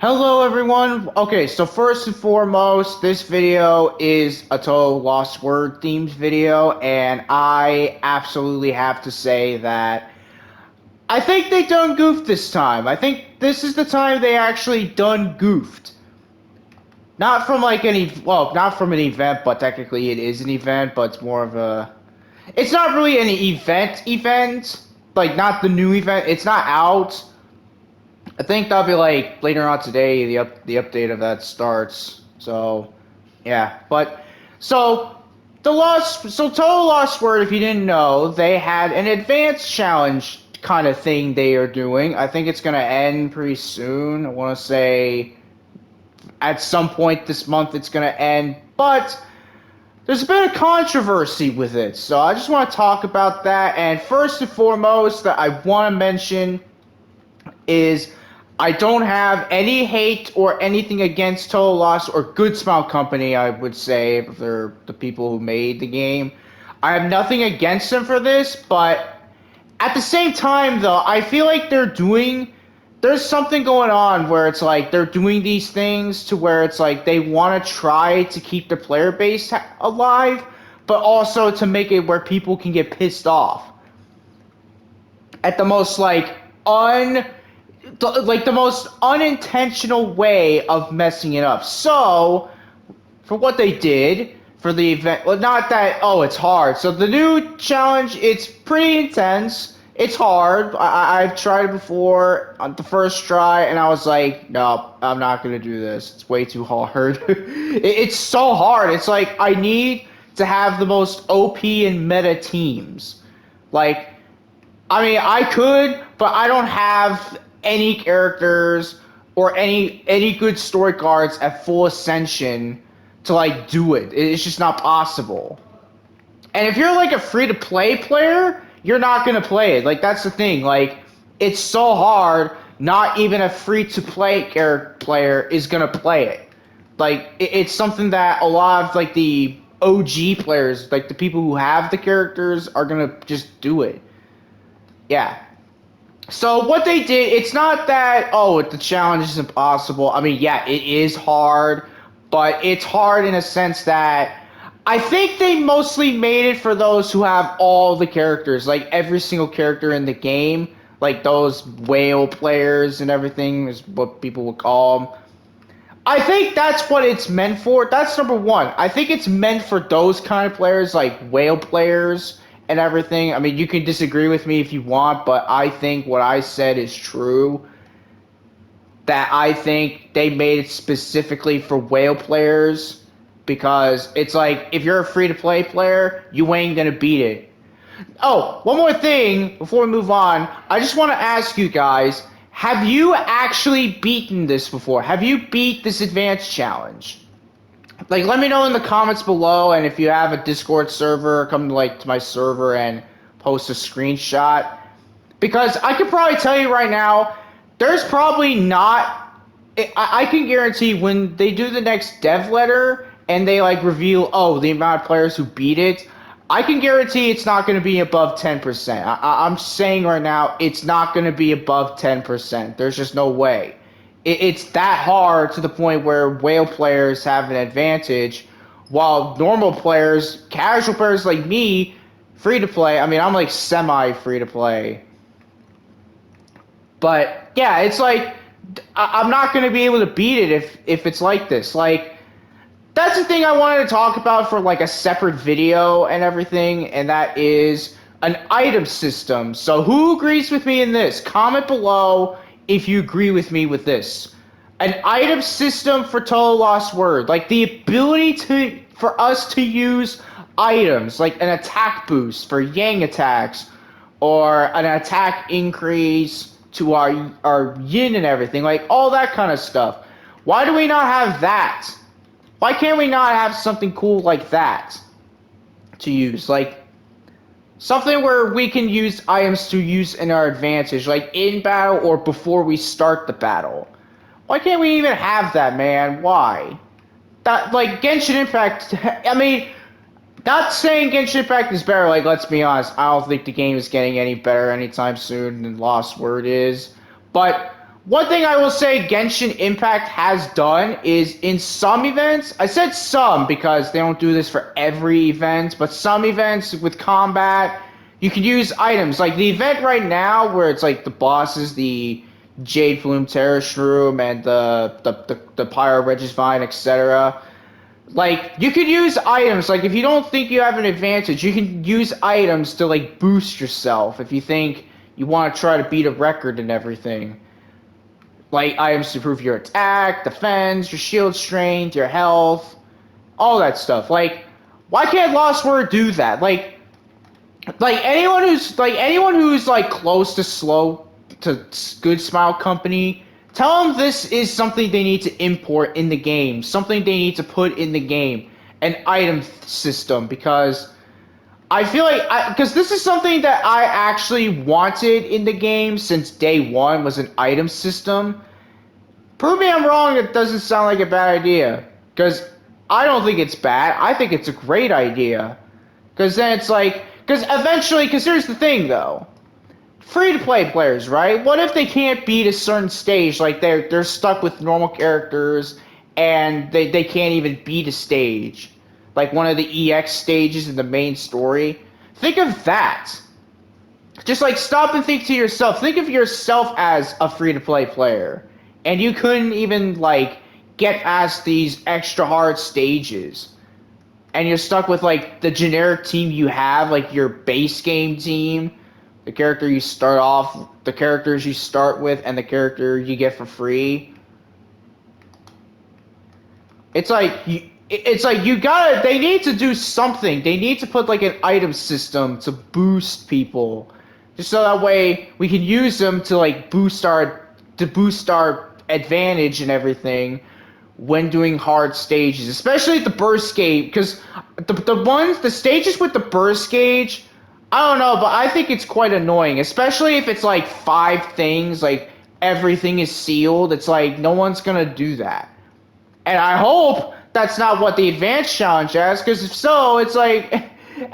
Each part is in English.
Hello everyone. Okay, so first and foremost, this video is a Touhou Lostword themed video, and I absolutely have to say that I think they done goofed this time. I think this is the time they actually done goofed. Not from like any, well, not from an event, but technically it is an event, but it's more of a, it's not really an event, like not the new event. It's not out. I think that'll be like later on today. The update of that starts. So yeah, but so Total Lost Word. If you didn't know, they had an advanced challenge kind of thing they are doing. I think it's gonna end pretty soon. I want to say at some point this month it's gonna end, but there's been a controversy with it. So I just want to talk about that. And first and foremost, that I want to mention is I don't have any hate or anything against Total Loss or Good Smile Company, I would say, if they're the people who made the game. I have nothing against them for this, but at the same time, though, I feel like there's something going on where it's like they're doing these things to where it's like they want to try to keep the player base alive, but also to make it where people can get pissed off at the most the most unintentional way of messing it up. So, for what they did for the event, well, not that, oh, it's hard. So the new challenge, it's pretty intense. It's hard. I've tried it before on the first try, and I was like, no, I'm not gonna do this. It's way too hard. It's so hard. It's like I need to have the most OP and meta teams. Like, I mean, I could, but I don't have any characters or any good story cards at full ascension to like do it. It's just not possible. And if you're like a free to play player, you're not gonna play it. Like that's the thing. Like it's so hard. Not even a free to play player is gonna play it. Like it's something that a lot of like the OG players, like the people who have the characters, are gonna just do it. Yeah. So what they did, it's not that, oh, the challenge is impossible. I mean, yeah, it is hard, but it's hard in a sense that I think they mostly made it for those who have all the characters, like every single character in the game, like those whale players and everything is what people would call them. I think that's what it's meant for. That's number one. I think it's meant for those kind of players, like whale players and everything. I mean, you can disagree with me if you want, but I think what I said is true. That I think they made it specifically for whale players because it's like if you're a free to play player, you ain't gonna beat it. Oh, one more thing before we move on. I just want to ask you guys, have you actually beaten this before? Have you beat this advanced challenge? Like, let me know in the comments below, and if you have a Discord server, come to my server and post a screenshot. Because I can probably tell you right now, there's probably not. I can guarantee when they do the next dev letter and they like reveal, oh, the amount of players who beat it, I can guarantee it's not going to be above 10%. I'm saying right now, it's not going to be above 10%. There's just no way. It's that hard to the point where whale players have an advantage, while normal players, casual players like me, free to play. I mean, I'm like semi free to play. But yeah, it's like I'm not going to be able to beat it if it's like this. Like that's the thing I wanted to talk about for like a separate video and everything, and that is an item system. So who agrees with me in this? Comment below if you agree with me with this. An item system for Total Lost Word, like the ability for us to use items, like an attack boost for Yang attacks, or an attack increase to our yin and everything, like all that kind of stuff. Why do we not have that? Why can't we not have something cool like that to use? Like something where we can use items to use in our advantage, like in battle or before we start the battle. Why can't we even have that, man? Why? That like Genshin Impact. I mean, not saying Genshin Impact is better. Like, let's be honest. I don't think the game is getting any better anytime soon than Lost Word is. But One thing I will say Genshin Impact has done is in some events, I said some because they don't do this for every event, but some events with combat, you can use items. Like the event right now where it's like the bosses, the Jade Flume Terror Shroom and the Pyro Regis-Vine, etc. Like you could use items. Like if you don't think you have an advantage, you can use items to like boost yourself if you think you want to try to beat a record and everything. Like items to improve your attack, defense, your shield strength, your health, all that stuff. Like, why can't Lostword do that? Like anyone who's like close to slow to Good Smile Company, tell them this is something they need to import in the game, something they need to put in the game, an item system because I feel like because this is something that I actually wanted in the game since day one was an item system. Prove me I'm wrong. It doesn't sound like a bad idea because I don't think it's bad. I think it's a great idea because then it's like because eventually because here's the thing though. Free to play players, right? What if they can't beat a certain stage? Like they're stuck with normal characters and they can't even beat a stage. Like one of the EX stages in the main story. Think of that. Just like stop and think to yourself. Think of yourself as a free to play player. And you couldn't even like get past these extra hard stages. And you're stuck with like the generic team you have, like your base game team, the character you start off, the characters you start with, and the character you get for free. It's like you gotta. They need to do something. They need to put like an item system to boost people, just so that way we can use them to like boost our advantage and everything when doing hard stages, especially the burst gauge, because the stages with the burst gauge, I don't know, but I think it's quite annoying, especially if it's like 5 things, like everything is sealed. It's like no one's gonna do that, and I hope that's not what the advanced challenge has, because if so, it's like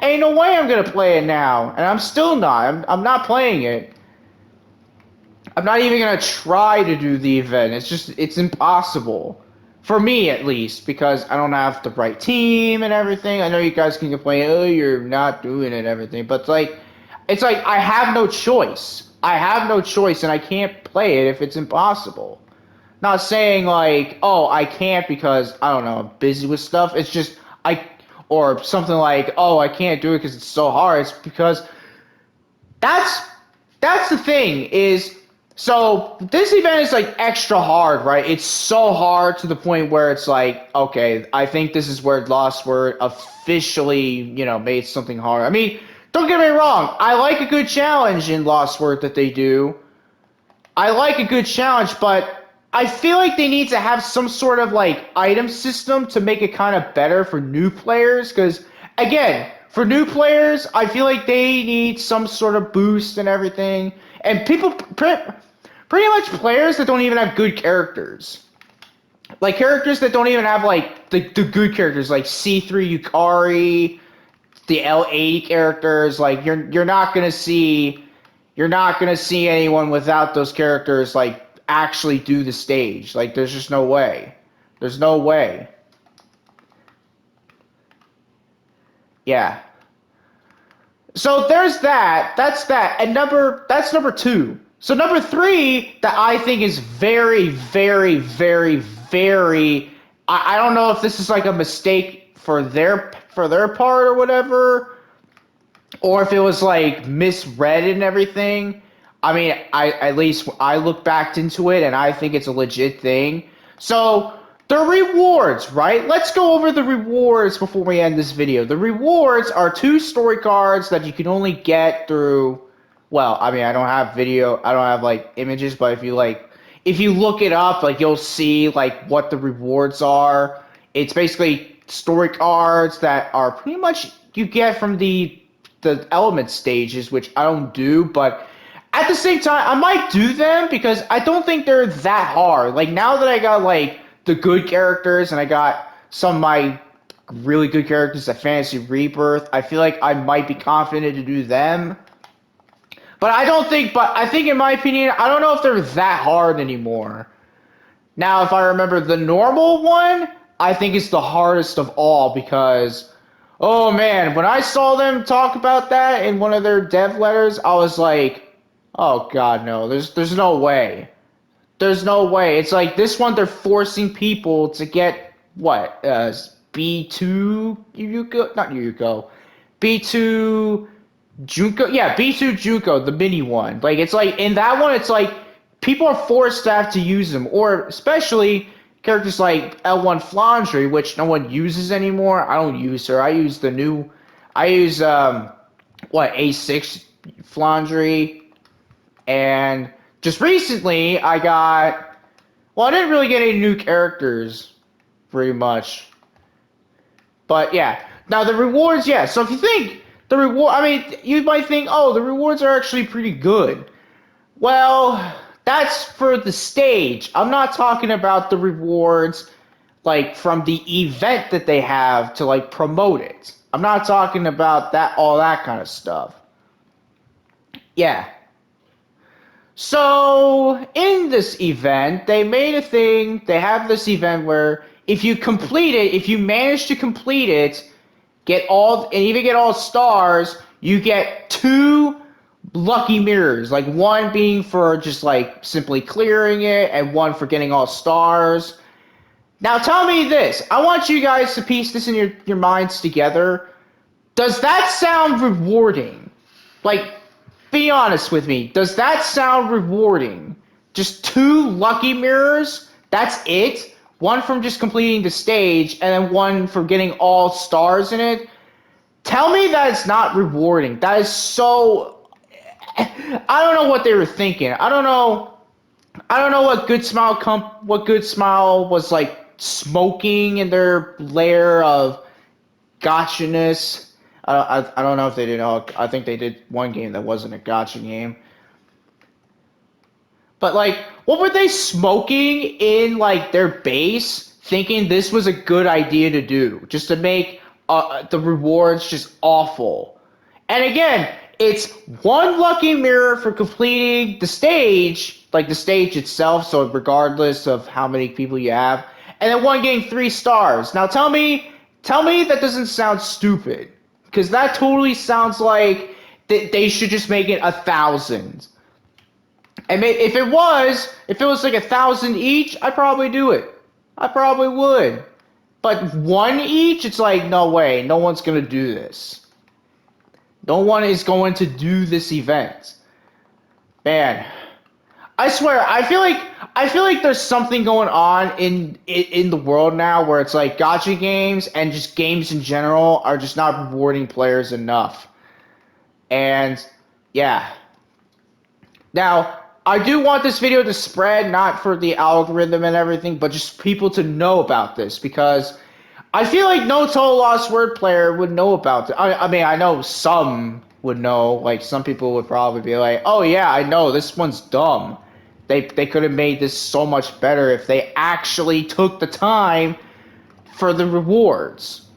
ain't no way I'm gonna play it now, and I'm still not. I'm not playing it. I'm not even gonna try to do the event. It's impossible. For me at least, because I don't have the right team and everything. I know you guys can complain, oh, you're not doing it and everything, but it's like I have no choice. I have no choice and I can't play it if it's impossible. Not saying like, oh, I can't because I don't know, I'm busy with stuff. It's just or something like, oh, I can't do it because it's so hard. It's because that's that's the thing is so this event is like extra hard, right? It's so hard to the point where it's like, okay, I think this is where Lost Word officially, made something hard. I mean, don't get me wrong, I like a good challenge in Lost Word that they do. I like a good challenge, but I feel like they need to have some sort of like item system to make it kind of better for new players. Because again, for new players, I feel like they need some sort of boost and everything. And pretty much players that don't even have good characters, like characters that don't even have like the good characters, like C3 Yukari, the L80 characters. Like you're not gonna see anyone without those characters like actually do the stage. Like there's just no way. There's no way. Yeah. So there's that. That's that. And that's number two. So number three that I think is very, very, very, very. I don't know if this is like a mistake for their part or whatever, or if it was like misread and everything. I mean, I at least I looked back into it and I think it's a legit thing. So the rewards, right? Let's go over the rewards before we end this video. The rewards are 2 story cards that you can only get through. Well, I mean, I don't have like images, but if you look it up, like you'll see like what the rewards are. It's basically story cards that are pretty much you get from the element stages, which I don't do, but at the same time, I might do them because I don't think they're that hard. Like now that I got like the good characters and I got some of my really good characters at Fantasy Rebirth, I feel like I might be confident to do them. But I think in my opinion, I don't know if they're that hard anymore. Now, if I remember the normal one, I think it's the hardest of all because, oh man, when I saw them talk about that in one of their dev letters, I was like, oh god, no, there's no way. There's no way. It's like this one they're forcing people to get what? B2 Yuko? Not Yuko. B2 Junko? Yeah, B2 Junko, the mini one. Like it's like in that one it's like people are forced to have to use them or especially characters like L1 Flandre, which no one uses anymore. I don't use her. I use what, A6 Flandre. And just recently, I got. Well, I didn't really get any new characters, very much. But yeah. Now, the rewards, yeah. So if you think the reward. I mean, you might think, oh, the rewards are actually pretty good. Well, that's for the stage. I'm not talking about the rewards, like, from the event that they have to, like, promote it. I'm not talking about that, all that kind of stuff. Yeah. So, in this event, they made a thing, they have this event where if you complete it, if you manage to complete it, and even get all stars, you get 2 lucky mirrors. Like, one being for just, like, simply clearing it, and one for getting all stars. Now, tell me this. I want you guys to piece this in your minds together. Does that sound rewarding? Like, be honest with me. Does that sound rewarding? Just 2 lucky mirrors? That's it? One from just completing the stage, and then one for getting all stars in it? Tell me that it's not rewarding. That is so... I don't know what they were thinking. I don't know what Good Smile was like smoking in their layer of gotchaness. I don't know if they did. I think they did one game that wasn't a gotcha game. But like, what were they smoking in like their base, thinking this was a good idea to do, just to make the rewards just awful? And again, it's 1 lucky mirror for completing the stage, like the stage itself, so regardless of how many people you have, and then one getting 3 stars. Now tell me that doesn't sound stupid, because that totally sounds like they should just make it 1,000. And if it was like 1,000 each, I'd probably do it. I probably would. But 1 each, it's like, no way, no one's gonna do this. No one is going to do this event. Man, I swear, I feel like there's something going on in the world now where it's like gacha games and just games in general are just not rewarding players enough. And yeah. Now, I do want this video to spread, not for the algorithm and everything, but just people to know about this, because I feel like no Touhou Lostword player would know about it. I mean, I know some would know. Like, some people would probably be like, oh yeah, I know, this one's dumb. They could have made this so much better if they actually took the time for the rewards.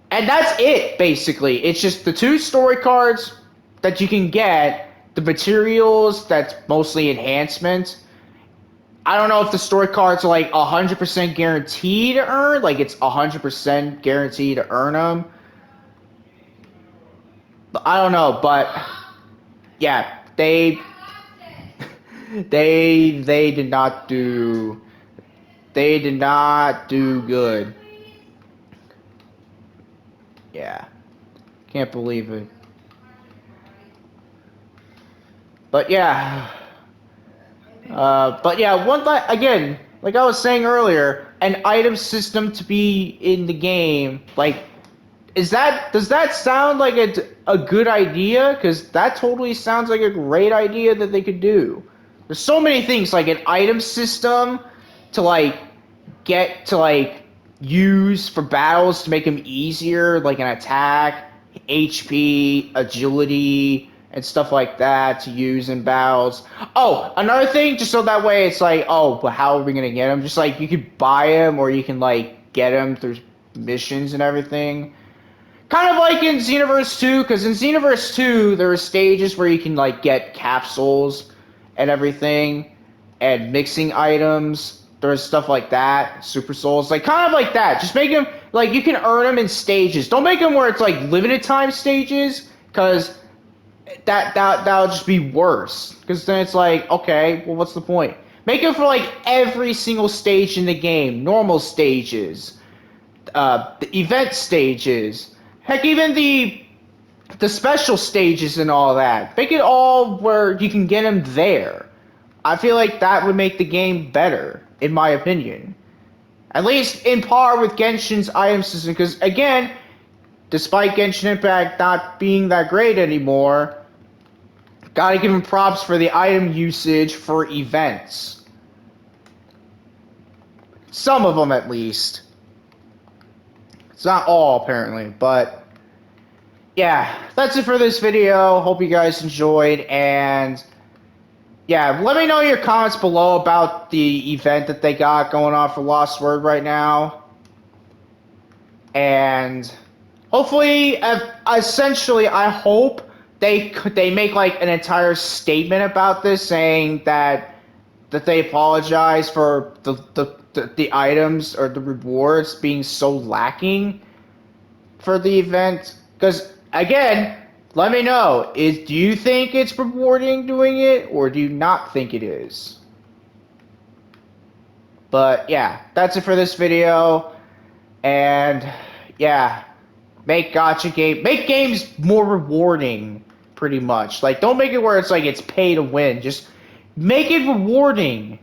And that's it, basically. It's just the 2 story cards that you can get, the materials that's mostly enhancement. I don't know if the story cards are like 100% guaranteed to earn, like it's 100% guaranteed to earn them. But I don't know, but yeah, they did not do good. Yeah. Can't believe it. But yeah. Again, like I was saying earlier, an item system to be in the game, like, does that sound like a good idea? Because that totally sounds like a great idea that they could do. There's so many things, like an item system to like get to like use for battles to make them easier, like an attack, HP, agility, and stuff like that to use in battles. Oh, another thing, just so that way it's like, oh, but how are we gonna get them? Just like you could buy them, or you can like get them through missions and everything. kind of like in Xenoverse 2, because in Xenoverse 2, there are stages where you can, like, get capsules and everything, and mixing items. There's stuff like that, Super Souls, like, kind of like that. Just make them, like, you can earn them in stages. Don't make them where it's, like, limited time stages, because that'll just be worse. Because then it's like, okay, well, what's the point? Make it for, like, every single stage in the game. Normal stages. The event stages. Heck, even the special stages and all that. Make it all where you can get them there. I feel like that would make the game better, in my opinion. At least in par with Genshin's item system, because, again, despite Genshin Impact not being that great anymore, gotta give him props for the item usage for events. Some of them, at least. It's not all, apparently, but yeah, that's it for this video. Hope you guys enjoyed, and yeah, let me know your comments below about the event that they got going on for Lostword right now. And hopefully, essentially, I hope they make like an entire statement about this, saying that they apologize for the items or the rewards being so lacking for the event. Because again, let me know, do you think it's rewarding doing it, or do you not think it is? But yeah, that's it for this video. And yeah, make games more rewarding, pretty much. Like, don't make it where it's like it's pay to win. Just make it rewarding.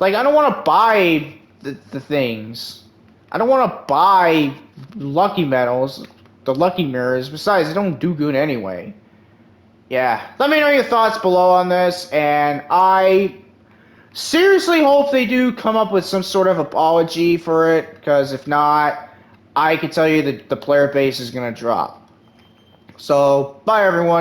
Like, I don't want to buy the things. I don't want to buy lucky medals, the lucky mirrors. Besides, they don't do good anyway. Yeah, let me know your thoughts below on this, and I seriously hope they do come up with some sort of apology for it, because if not, I can tell you that the player base is going to drop. So, bye everyone.